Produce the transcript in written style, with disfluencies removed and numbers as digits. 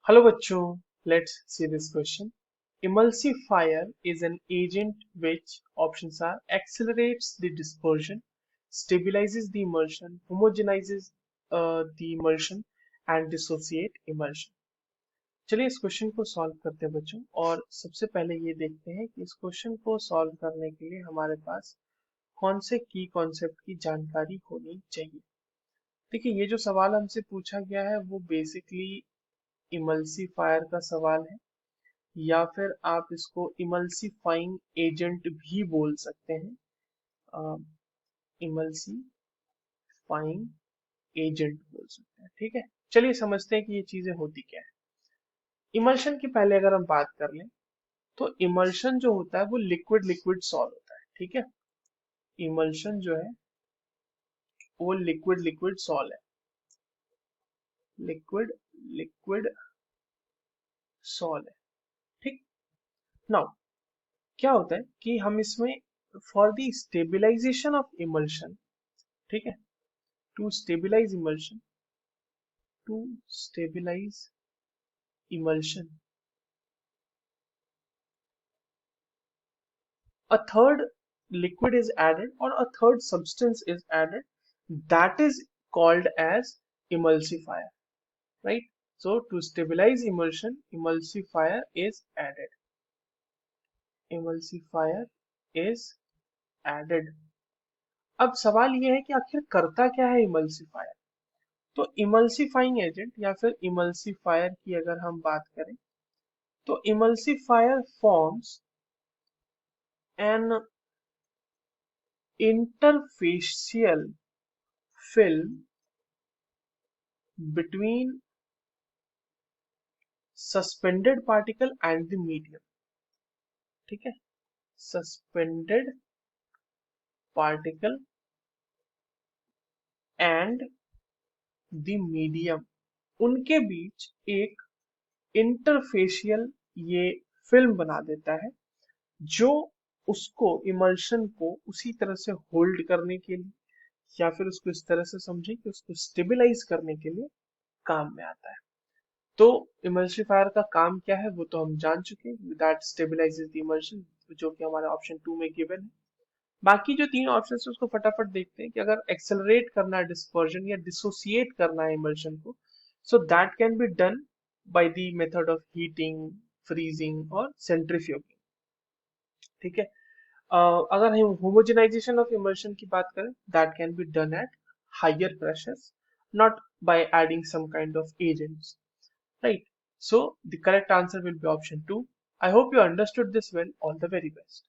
Hello बच्चों, let's see this question. Emulsifier is an agent which options are accelerates the dispersion, stabilizes the emulsion, homogenizes the emulsion and dissociate emulsion. चलिए इस question को solve करते हैं बच्चों। और सबसे पहले ये देखते हैं कि इस क्वेश्चन को सॉल्व करने के लिए हमारे पास कौन से की कॉन्सेप्ट की जानकारी होनी चाहिए। देखिए, ये जो सवाल हमसे पूछा गया है वो बेसिकली इमल्सीफायर का सवाल है, या फिर आप इसको इमल्सीफाइंग एजेंट भी बोल सकते हैं। इमल्सीफाइंग एजेंट बोल सकते हैं। ठीक है, चलिए समझते हैं कि ये चीजें होती क्या है। इमल्शन की पहले अगर हम बात कर लें तो इमल्शन जो होता है वो लिक्विड लिक्विड सॉल्व होता है। ठीक है, इमल्शन जो है वो लिक्विड लिक्विड सॉल्व है, लिक्विड लिक्विड सॉल्व है। ठीक, नाउ क्या होता है कि हम इसमें for the stabilisation of emulsion, ठीक है, to stabilize emulsion, to stabilize emulsion, a third liquid is added or a third substance is added, that is called as emulsifier, right? So to stabilize emulsion, emulsifier is added, emulsifier is added. अब सवाल ये है कि आखिर करता क्या है emulsifier. तो इमल्सिफाइंग एजेंट या फिर इमल्सिफायर की अगर हम बात करें तो emulsifier forms an interfacial film between suspended particle and the medium। ठीक है, suspended particle and the medium, उनके बीच एक इंटरफेशियल ये फिल्म बना देता है जो उसको इमल्शन को उसी तरह से होल्ड करने के लिए, या फिर उसको इस तरह से समझे कि उसको स्टेबलाइज करने के लिए काम में आता है। तो इमल्सिफायर का काम क्या है वो तो हम जान चुके हैं, दैट स्टेबलाइजेस द इमल्शन, जो कि हमारे ऑप्शन 2 में गिवन है। बाकी जो तीन ऑप्शन है उसको फटाफट देखते हैं कि अगर एक्सेलरेट करना है डिस्पर्जन या डिसोसिएट करना है इमल्शन को, so that can be done by the method of heating, freezing और सेंट्रीफ्यूगिंग। ठीक है, अगर हम होमोजेनाइजेशन ऑफ इमल्शन की बात करें, that can be done at higher pressures, not by adding some kind of agents, right? So the correct answer will be option 2. I hope you understood this well. All the very best.